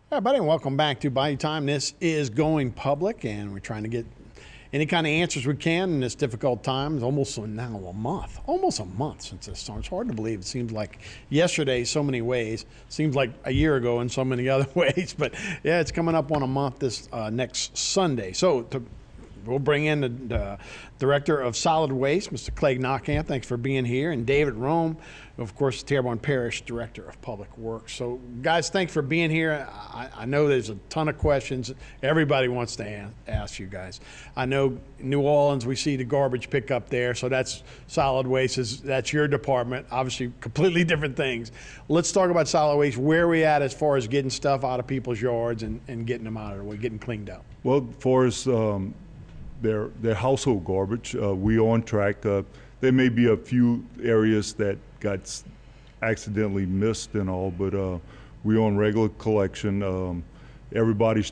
Hi, everybody, and welcome back to Body Time. This is going public, and we're trying to get any kind of answers we can in this difficult time. It's almost now almost a month since this started. It's hard to believe. It seems like yesterday, so many ways. Seems like a year ago in so many other ways. But yeah, it's coming up on a month this next Sunday. We'll bring in the Director of Solid Waste, Mr. Clay Knockamp. Thanks for being here. And David Rome, of course, Terrebonne Parish Director of Public Works. So, guys, thanks for being here. I know there's a ton of questions everybody wants to ask you guys. I know New Orleans, we see the garbage pickup there, so that's solid waste. That's your department. Obviously, completely different things. Let's talk about solid waste. Where are we at as far as getting stuff out of people's yards and getting them out of the way, getting cleaned up? Well, for us, their household garbage, we on track. There may be a few areas that got accidentally missed and all, but we on regular collection. Everybody,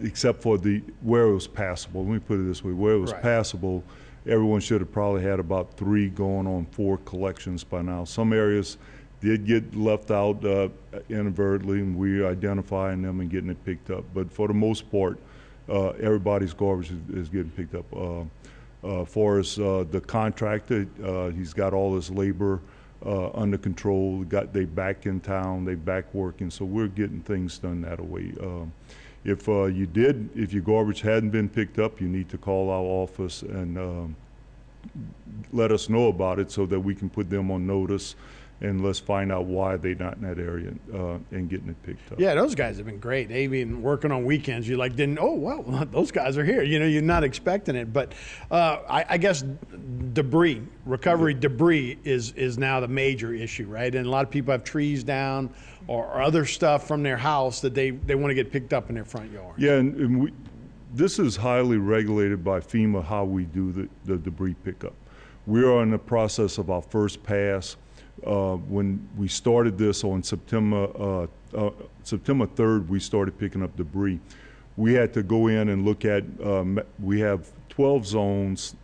except for where it was passable. Let me put it this way: where it was passable, everyone should have probably had about 3 going on 4 collections by now. Some areas did get left out inadvertently, and we're identifying them and getting it picked up. But for the most part, everybody's garbage is getting picked up. For us, the contractor, he's got all his labor under control. They back in town, they back working, so we're getting things done that way. If your garbage hadn't been picked up, you need to call our office and let us know about it so that we can put them on notice. And let's find out why they're not in that area and getting it picked up. Yeah, those guys have been great. They've been working on weekends. You those guys are here. You know, you're not expecting it. But I guess recovery debris is now the major issue, right? And a lot of people have trees down or other stuff from their house that they want to get picked up in their front yard. Yeah, this is highly regulated by FEMA, how we do the debris pickup. We are in the process of our first pass. When we started this on September 3rd, we started picking up debris. We had to go in and look at, we have 12 zones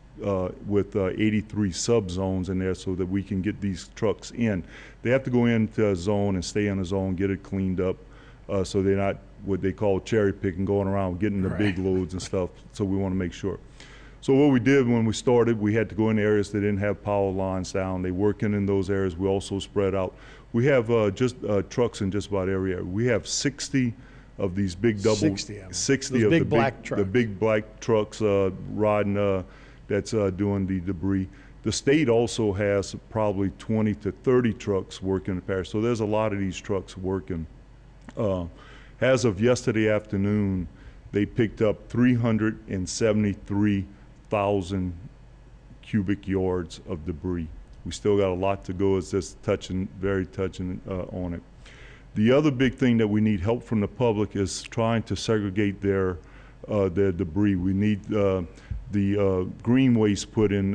with 83 sub-zones in there so that we can get these trucks in. They have to go into a zone and stay in a zone, get it cleaned up, so they're not what they call cherry picking, going around getting the big loads and stuff, so we want to make sure. So what we did when we started, we had to go in areas that didn't have power lines down. They working in those areas. We also spread out. We have trucks in just about every area. We have 60 of these big double, 60 of the big black trucks riding, that's doing the debris. The state also has probably 20 to 30 trucks working in the parish. So there's a lot of these trucks working. As of yesterday afternoon, they picked up 373,000 cubic yards of debris. We still got a lot to go. It's just very touching on it. The other big thing that we need help from the public is trying to segregate their debris. We need the green waste put in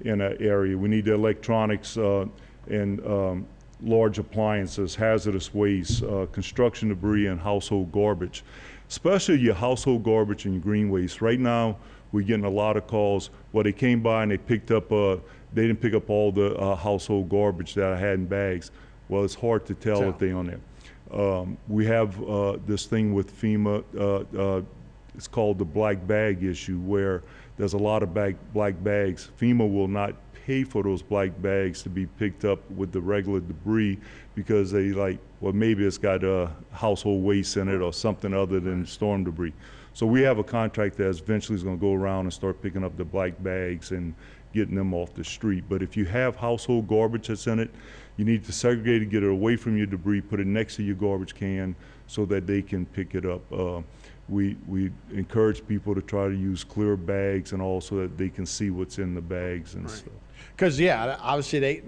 an area. We need the electronics and large appliances, hazardous waste, construction debris, and household garbage. Especially your household garbage and your green waste. Right now, we're getting a lot of calls where they came by and they picked up, they didn't pick up all the household garbage that I had in bags. Well, it's hard to tell if they're on there. We have this thing with FEMA, it's called the black bag issue, where there's a lot of black bags. FEMA will not pay for those black bags to be picked up with the regular debris because they maybe it's got household waste in it or something other than storm debris. So we have a contract that eventually is going to go around and start picking up the black bags and getting them off the street. But if you have household garbage that's in it, you need to segregate it, get it away from your debris, put it next to your garbage can so that they can pick it up. We encourage people to try to use clear bags and all so that they can see what's in the bags and stuff. Because obviously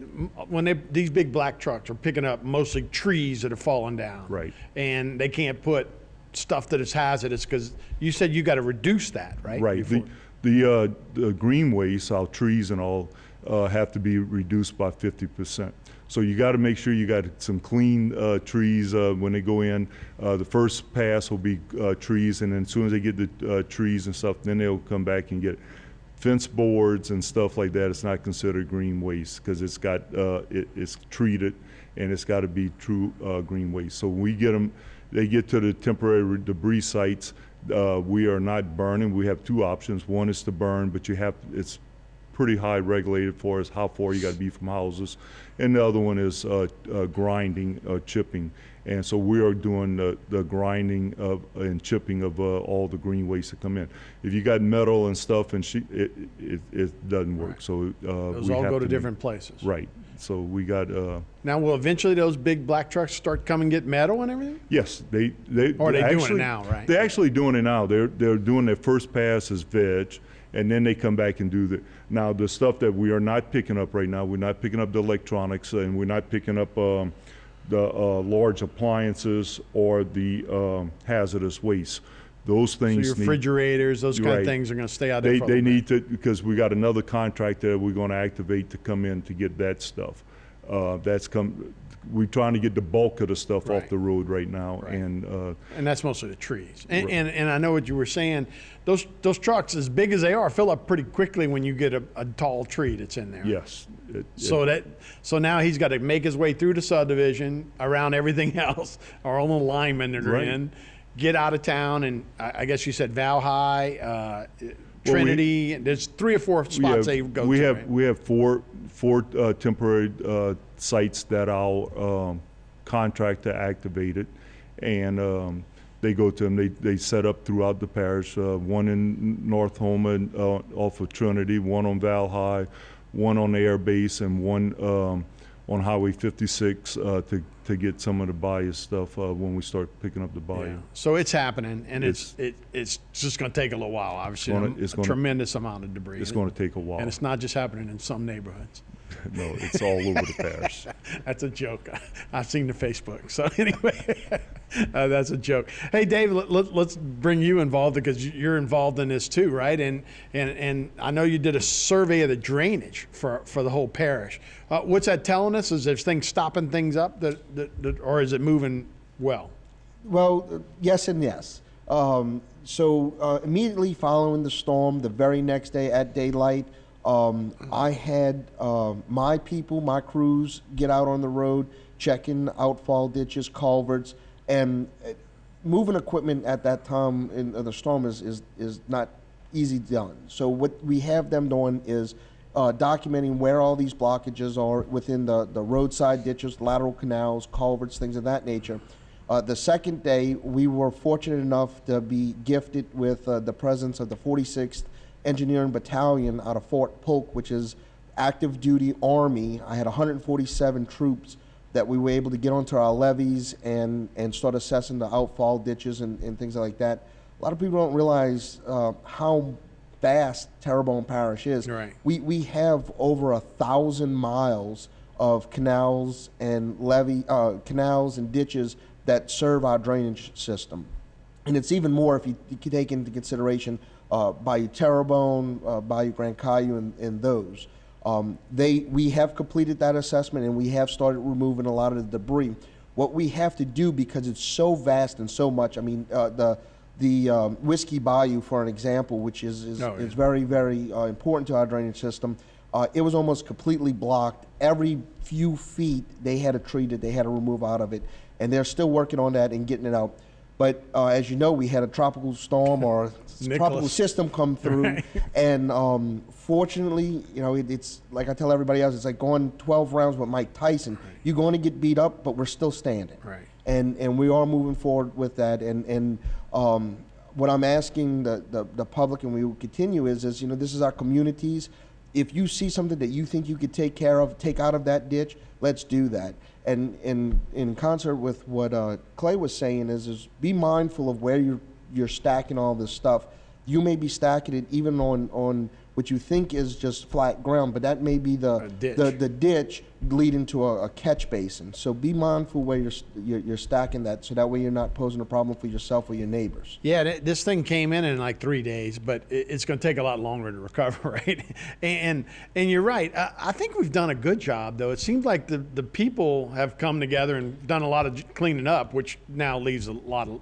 these big black trucks are picking up mostly trees that are falling down. Right. And they can't put stuff that is hazardous because you said you got to reduce that, right? Right. The green waste, our trees and all, have to be reduced by 50%. So you got to make sure you got some clean trees when they go in. The first pass will be trees, and then as soon as they get the trees and stuff, then they'll come back and get fence boards and stuff like that. It's not considered green waste because it's got it's treated and it's got to be true green waste. So when we get them they get to the temporary debris sites, we are not burning. We have two options. One is to burn, but it's pretty high regulated for us how far you got to be from houses, and the other one is grinding, chipping. And so we are doing the grinding and chipping of all the green waste that come in. If you got metal and stuff, and it doesn't work. Right. So Those we all have go to different places. Right. So we got. Now, will eventually those big black trucks start coming get metal and everything? Yes, they. Or are they actually, doing it now, right? They're actually doing it now. They're doing their first pass as veg, and then they come back and do now the stuff that we are not picking up right now. We're not picking up the electronics, and we're not picking up the large appliances or the hazardous waste. Those things. So your refrigerators, those kind of things are going to stay out there. They need to, because we got another contract that we're going to activate to come in to get that stuff. We're trying to get the bulk of the stuff off the road right now, and that's mostly the trees. And I know what you were saying. Those trucks, as big as they are, fill up pretty quickly when you get a tall tree that's in there. yes. So now he's got to make his way through the subdivision around everything else, our own linemen that are Right. in, get out of town, and I guess you said Val High, Trinity. There's 3 or 4 spots they go we to. have right? we have four temporary sites that I'll contract to activate it, and they go to them. They set up throughout the parish. One in North Houma off of Trinity, one on Val High, one on the air base, and one on Highway 56 to get some of the bayou stuff when we start picking up the bayou. Yeah. So it's happening, and it's just going to take a little while. Obviously, it's a gonna- tremendous amount of debris. It's going to take a while. and it's not just happening in some neighborhoods. No, it's all over the parish. That's a joke. I've seen the Facebook. So anyway, that's a joke. Hey, Dave, let's bring you involved because you're involved in this too, right? And I know you did a survey of the drainage for the whole parish. What's that telling us? Is there things stopping things up, or is it moving well? Well, yes and yes. So immediately following the storm, the very next day at daylight, I had my crews get out on the road, checking outfall ditches, culverts, and moving equipment at that time in the storm is not easy done. So what we have them doing is documenting where all these blockages are within the roadside ditches, lateral canals, culverts, things of that nature. The second day, we were fortunate enough to be gifted with the presence of the 46th Engineering Battalion out of Fort Polk, which is active duty Army. I had 147 troops that we were able to get onto our levees and start assessing the outfall ditches and things like that. A lot of people don't realize how vast Terrebonne Parish is. Right. We have over 1,000 miles of canals and canals and ditches that serve our drainage system. And it's even more if you take into consideration Bayou Terrebonne, Bayou Grand Caillou, and those. We have completed that assessment, and we have started removing a lot of the debris. What we have to do, because it's so vast and so much, I mean, the Whiskey Bayou, for an example, which is very, very important to our drainage system, it was almost completely blocked. Every few feet, they had a tree that they had to remove out of it, and they're still working on that and getting it out. But as you know, we had a tropical storm or tropical system come through, Right. and fortunately, you know, it's like I tell everybody else, it's like going 12 rounds with Mike Tyson. Right. You're going to get beat up, but we're still standing. Right. And we are moving forward with that. And what I'm asking the public, and we will continue, is you know, this is our communities. If you see something that you think you could take care of, take out of that ditch, let's do that. And in concert with what Clay was saying is be mindful of where you're stacking all this stuff. You may be stacking it even on what you think is just flat ground, but that may be the ditch leading to a catch basin. So be mindful where you're stacking that, so that way you're not posing a problem for yourself or your neighbors. Yeah, this thing came in like 3 days, but it's going to take a lot longer to recover, right? And you're right. I think we've done a good job, though. It seems like the people have come together and done a lot of cleaning up, which now leaves a lot of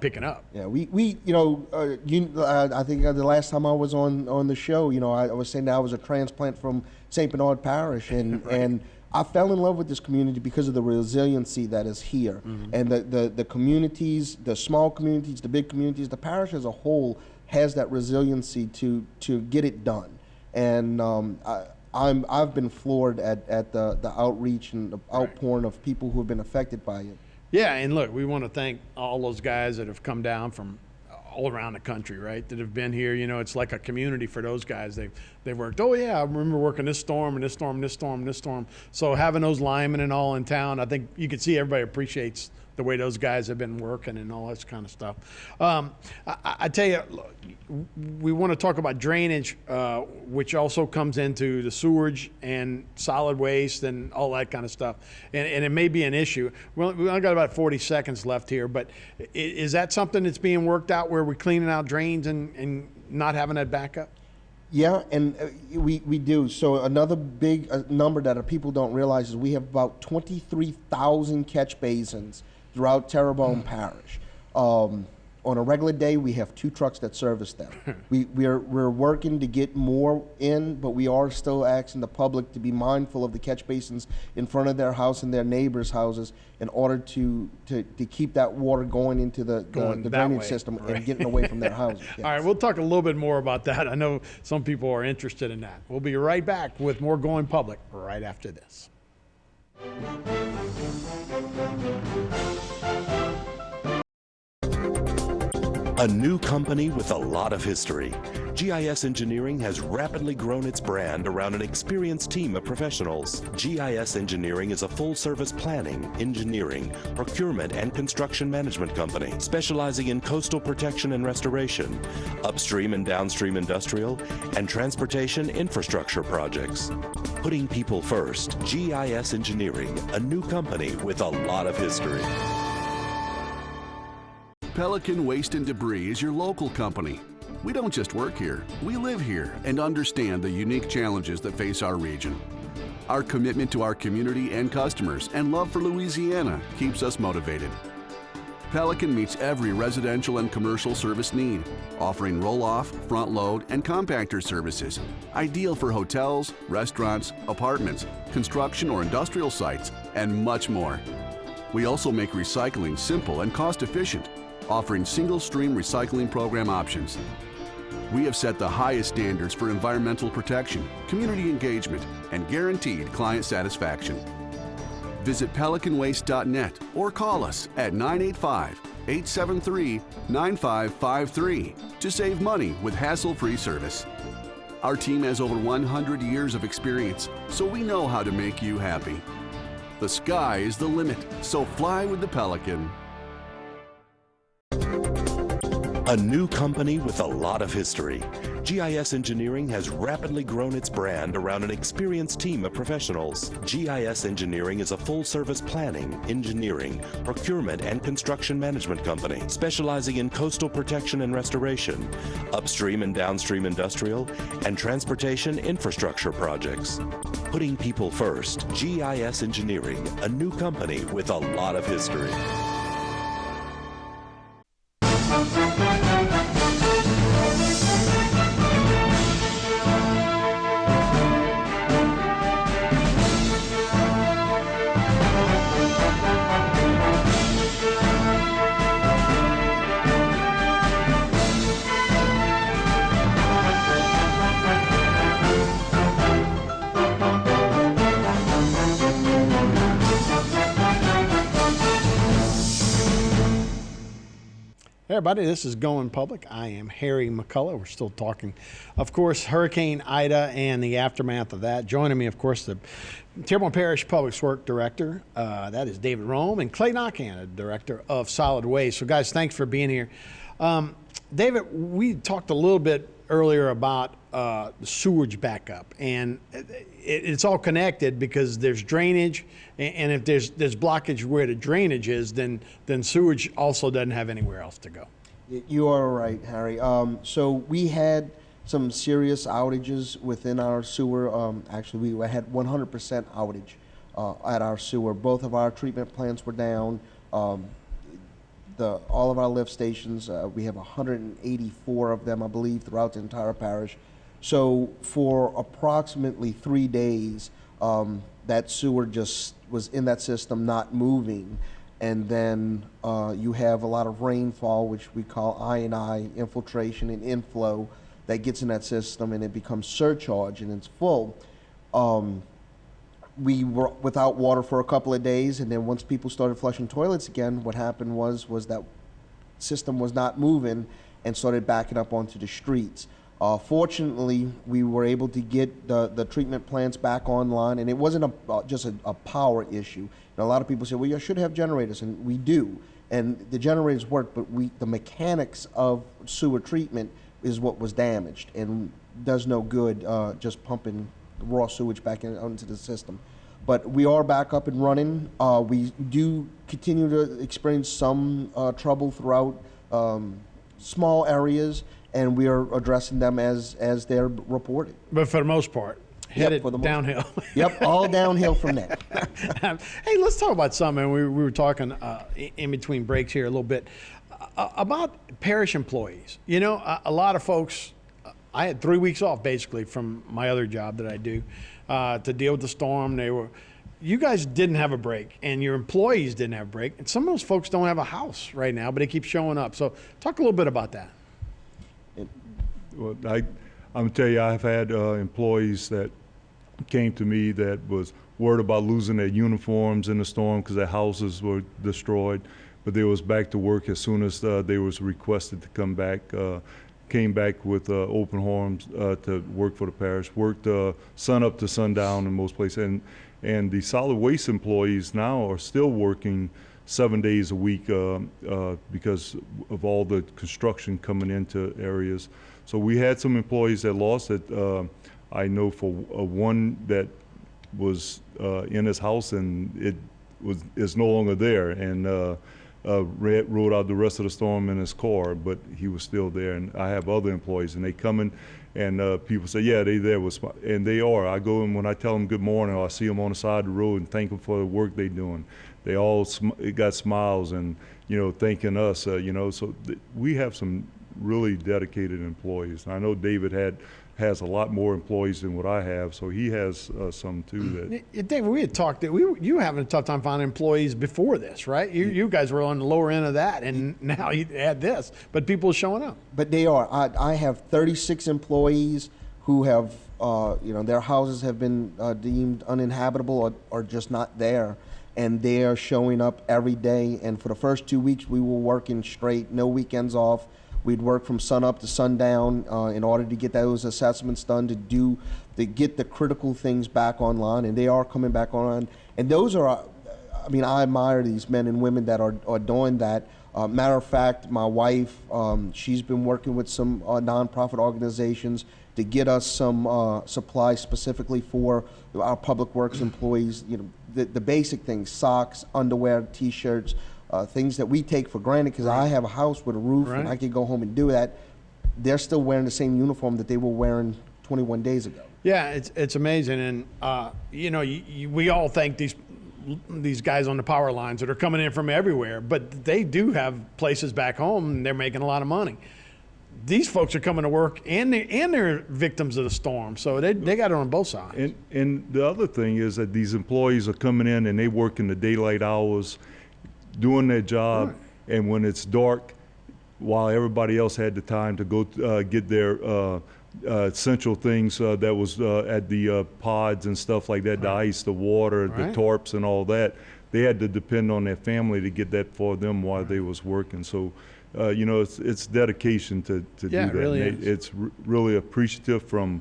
picking up. Yeah, we you know, I think the last time I was on the show, you know, I was saying that I was a transplant from St. Bernard Parish, and Right. and I fell in love with this community because of the resiliency that is here, and the communities, the small communities, the big communities, the parish as a whole has that resiliency to get it done. And I've been floored at the outreach and the outpouring of people who have been affected by it. Yeah, and look, we want to thank all those guys that have come down from all around the country, right? That have been here. You know, it's like a community for those guys. They've worked. Oh yeah, I remember working this storm and this storm and this storm and this storm. So having those linemen and all in town, I think you can see everybody appreciates the way those guys have been working and all that kind of stuff. I tell you, we want to talk about drainage, which also comes into the sewage and solid waste and all that kind of stuff. And it may be an issue. We only got about 40 seconds left here, but is that something that's being worked out where we're cleaning out drains and not having that backup? Yeah, and we do. So another big number that people don't realize is we have about 23,000 catch basins throughout Terrebonne Parish. On a regular day, we have 2 trucks that service them. We're working to get more in, but we are still asking the public to be mindful of the catch basins in front of their house and their neighbors' houses in order to keep that water going into the drainage system and getting away from their houses. Yes. All right, we'll talk a little bit more about that. I know some people are interested in that. We'll be right back with more Going Public right after this. A new company with a lot of history. GIS Engineering has rapidly grown its brand around an experienced team of professionals. GIS Engineering is a full-service planning, engineering, procurement, and construction management company specializing in coastal protection and restoration, upstream and downstream industrial, and transportation infrastructure projects. Putting people first, GIS Engineering, a new company with a lot of history. Pelican Waste and Debris is your local company. We don't just work here, we live here and understand the unique challenges that face our region. Our commitment to our community and customers and love for Louisiana keeps us motivated. Pelican meets every residential and commercial service need, offering roll-off, front-load, and compactor services, ideal for hotels, restaurants, apartments, construction or industrial sites, and much more. We also make recycling simple and cost-efficient, offering single-stream recycling program options. We have set the highest standards for environmental protection, community engagement, and guaranteed client satisfaction. Visit pelicanwaste.net or call us at 985-873-9553 to save money with hassle-free service. Our team has over 100 years of experience, so we know how to make you happy. The sky is the limit, so fly with the Pelican. A new company with a lot of history. GIS Engineering has rapidly grown its brand around an experienced team of professionals. GIS Engineering is a full-service planning, engineering, procurement, and construction management company specializing in coastal protection and restoration, upstream and downstream industrial, and transportation infrastructure projects. Putting people first, GIS Engineering, a new company with a lot of history. Hey everybody, this is Going Public. I am Harry McCullough. We're still talking, of course, Hurricane Ida and the aftermath of that. Joining me, of course, the Terrebonne Parish Public Works Director. That is David Rome, and Clay Knockhand, Director of Solid Waste. So guys, thanks for being here. David, we talked a little bit earlier about the sewage backup, and it's all connected because there's drainage, and if there's blockage where the drainage is, then sewage also doesn't have anywhere else to go. You are right, Harry. So we had some serious outages within our sewer. Actually, we had 100% outage at our sewer. Both of our treatment plants were down. All of our lift stations, we have 184 of them, I believe, throughout the entire parish. So for approximately 3 days, That sewer just was in that system, not moving. And then you have a lot of rainfall, which we call I&I, infiltration and inflow, that gets in that system, and it becomes surcharge, and it's full. We were without water for a couple of days, and then once people started flushing toilets again, what happened was that system was not moving and started backing up onto the streets. Fortunately, we were able to get the treatment plants back online, and it wasn't just a power issue. And a lot of people say, well, you should have generators, and we do. And the generators work, but the mechanics of sewer treatment is what was damaged, and does no good just pumping raw sewage back into the system. But we are back up and running. We do continue to experience some trouble throughout small areas, and we are addressing them as they're reported. But for the most part, headed for the most downhill. Yep, all downhill from there. Hey, let's talk about something. We were talking in between breaks here a little bit about parish employees. You know, a lot of folks, I had 3 weeks off basically from my other job that I do to deal with the storm. You guys didn't have a break, and your employees didn't have a break. And some of those folks don't have a house right now, but they keep showing up. So talk a little bit about that. Well, I'm gonna tell you, I've had employees that came to me that was worried about losing their uniforms in the storm because their houses were destroyed, but they was back to work as soon as they was requested to come back. Came back with open arms to work for the parish. Worked sun up to sundown in most places, and the solid waste employees now are still working 7 days a week because of all the construction coming into areas. So we had some employees that lost it. I know for one that was in his house, and is no longer there, and rode out the rest of the storm in his car, but he was still there. And I have other employees, and they come in, and people say, yeah, they there with, and they are. I go in when I tell them good morning, or I see them on the side of the road and thank them for the work they're doing. They all got smiles and, thanking us, so we have some really dedicated employees. And I know David has a lot more employees than what I have, so he has some too. That David, we had talked that you were having a tough time finding employees before this, right? You guys were on the lower end of that, and now you add this, but people are showing up. But they are. I have 36 employees who have, their houses have been deemed uninhabitable or just not there. And they are showing up every day. And for the first 2 weeks, we were working straight, no weekends off. We'd work from sun up to sundown in order to get those assessments done, to get the critical things back online. And they are coming back online. And those are, I admire these men and women that are doing that. Matter of fact, my wife, she's been working with some nonprofit organizations to get us some supplies specifically for our public works employees. The basic things: socks, underwear, T-shirts, things that we take for granted because I have a house with a roof and I can go home and do that. They're still wearing the same uniform that they were wearing 21 days ago. Yeah, it's amazing, and we all thank these guys on the power lines that are coming in from everywhere, but they do have places back home and they're making a lot of money. These folks are coming to work and they're victims of the storm, so they got it on both sides. And the other thing is that these employees are coming in and they work in the daylight hours, doing their job, right. And when it's dark, while everybody else had the time to go get their essential things that was at the pods and stuff like that, right. The ice, the water, right. The tarps and all that, they had to depend on their family to get that for them while they was working. So it's dedication to do that. It really is. It's really appreciative from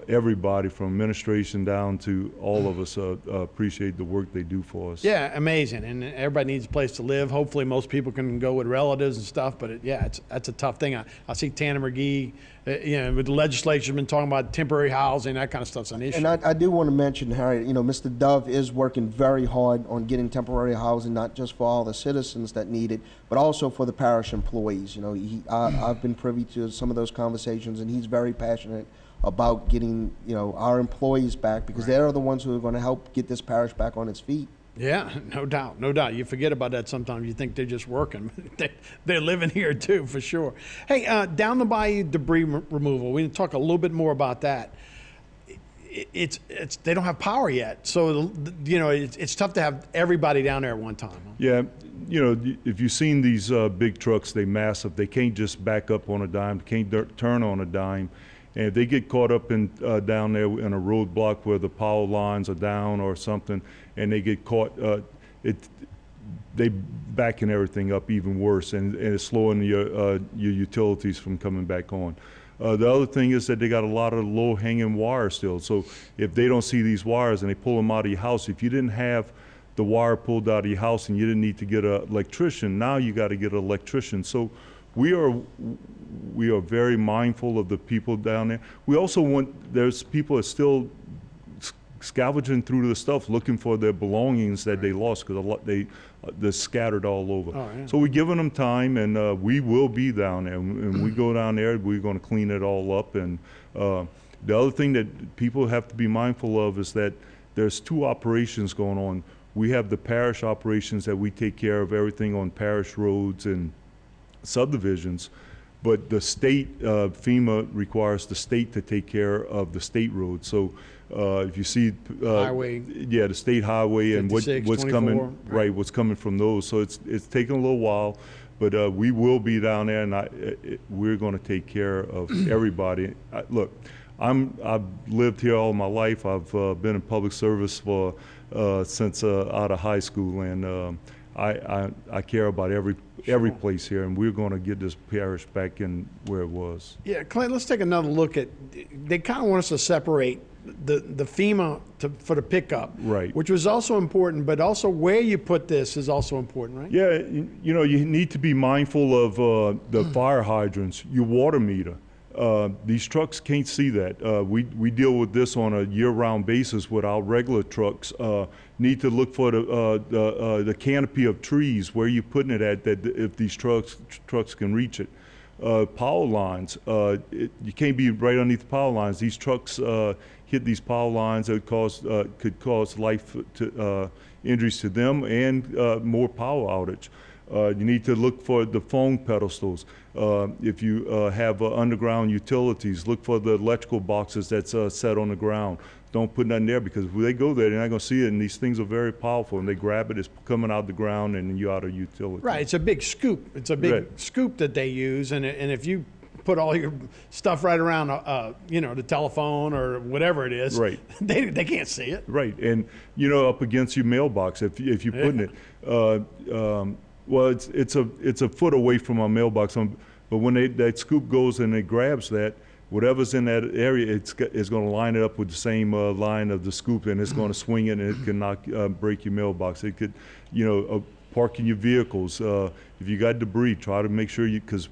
everybody, from administration down to all of us. Appreciate the work they do for us. Yeah, amazing. And everybody needs a place to live. Hopefully most people can go with relatives and stuff, but that's a tough thing. I see Tanner McGee, with the legislature, been talking about temporary housing, that kind of stuff's an issue. And I do want to mention, Harry, Mr. Dove is working very hard on getting temporary housing, not just for all the citizens that need it, but also for the parish employees. I've been privy to some of those conversations, and he's very passionate about getting, our employees back, because they're the ones who are going to help get this parish back on its feet. Yeah, no doubt. You forget about that sometimes. You think they're just working. They're living here too, for sure. Hey, down the bayou debris removal, we can talk a little bit more about that. it's they don't have power yet. So, you know, it's tough to have everybody down there at one time. Huh? Yeah, you know, if you've seen these big trucks, they're massive. They can't just back up on a dime, can't turn on a dime. And if they get caught up in down there in a roadblock where the power lines are down or something, and they get caught, they backing everything up even worse, and it's slowing your utilities from coming back on. The other thing is that they got a lot of low-hanging wires still. So if they don't see these wires and they pull them out of your house, if you didn't have the wire pulled out of your house and you didn't need to get an electrician, now you got to get an electrician. So we are very mindful of the people down there. We also there's people that still scavenging through the stuff looking for their belongings that they lost because they're scattered all over. Oh, yeah. So we're giving them time, and we will be down there. And we go down there, we're going to clean it all up. And the other thing that people have to be mindful of is that there's two operations going on. We have the parish operations that we take care of everything on parish roads and subdivisions, but the state, FEMA requires the state to take care of the state roads. So if you see Highway. Yeah, the state highway and 56, what's 24, coming, right, what's coming from those. So it's taking a little while, but we will be down there, and we're going to take care of everybody. Look, I've lived here all my life. I've been in public service for since out of high school, and I care about every place here, and we're going to get this parish back in where it was. Yeah, Clint, let's take another look at, they kind of want us to separate the FEMA for the pickup. Right. Which was also important, but also where you put this is also important, right? Yeah, you know, you need to be mindful of the fire hydrants, your water meter. These trucks can't see that. We deal with this on a year-round basis with our regular trucks. Need to look for the canopy of trees, where you're putting it at, that if these trucks can reach it. Power lines, you can't be right underneath the power lines. These trucks hit these power lines that could cause life injuries to them and more power outage. You need to look for the phone pedestals. If you have underground utilities, look for the electrical boxes that's set on the ground. Don't put nothing there, because when they go there, they're not going to see it, and these things are very powerful, and they grab it, it's coming out of the ground, and you're out of utility. Right, it's a big scoop. It's a big Right. scoop that they use, and if you put all your stuff right around, you know, the telephone or whatever it is, Right. they can't see it. Right, and you know, up against your mailbox, if you're putting it, well, it's a foot away from our mailbox, but when that scoop goes and it grabs that, whatever's in that area, it's going to line it up with the same line of the scoop, and it's going to swing it, and it can break your mailbox. It could, you know, parking your vehicles. If you got debris, try to make sure because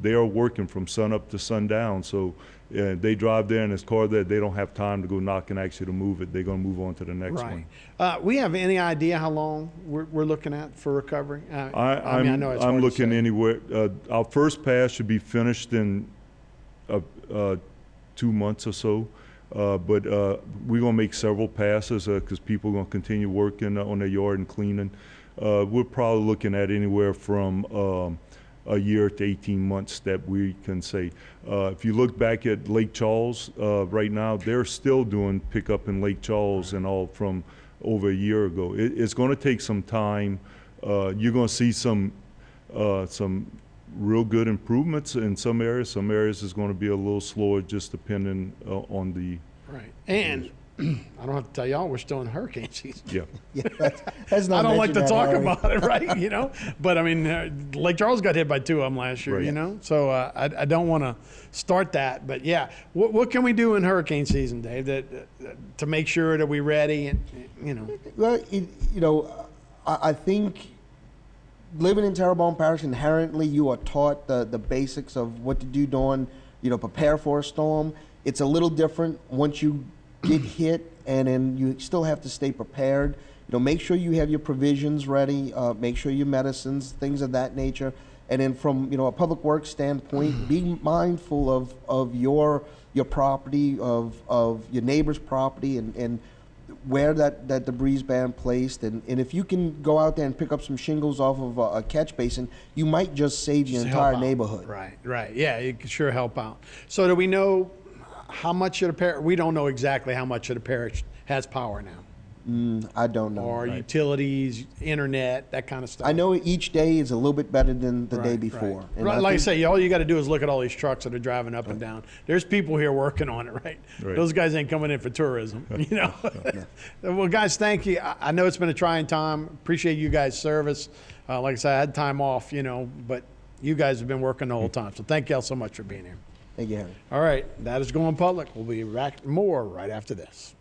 they are working from sun up to sundown. So they drive there and it's car there, they don't have time to go knock and actually to move it. They're going to move on to the next one. Right. We have any idea how long we're looking at for recovery? I mean, I know it's hard I'm to looking say. anywhere. Our first pass should be finished in 2 months or so. But we're going to make several passes because people are going to continue working on their yard and cleaning. We're probably looking at anywhere from a year to 18 months that we can say. If you look back at Lake Charles right now, they're still doing pickup in Lake Charles and all from over a year ago. It's going to take some time. You're going to see some real good improvements in some areas. Some areas is going to be a little slower, just depending on the. Right. And I don't have to tell y'all, we're still in hurricane season. Yeah. Yeah, that's not I don't like to mentioned talk that, Harry. about it, right? You know, but I mean, Lake Charles got hit by 2 of them last year. Right. You know, so I don't want to start that. But yeah, what can we do in hurricane season, Dave, to make sure that we're ready? And you know, Well, you know, I think living in Terrebonne Parish, inherently you are taught the basics of what to do during, you know, prepare for a storm. It's a little different once you get hit, and then you still have to stay prepared. You know, make sure you have your provisions ready, make sure your medicines, things of that nature. And then from, you know, a public works standpoint, be mindful of your property, of your neighbor's property, and where that debris is being placed. And if you can go out there and pick up some shingles off of a catch basin, you might just save your just help entire out. neighborhood. Right. Yeah, it could sure help out. So do we know how much of the parish, we don't know exactly how much of the parish has power now. I don't know. Or utilities, internet, that kind of stuff. I know each day is a little bit better than the day Right, before. right. And Right, I like I think- say, all you got to do is look at all these trucks that are driving up and down. There's people here working on it, right? Right. Those guys ain't coming in for tourism, you know. Well, guys, thank you. I know it's been a trying time. Appreciate you guys' service. Like I said, I had time off, you know, but you guys have been working the whole time. So thank y'all so much for being here. Thank you, Harry. All right, that is going public. We'll be back more right after this.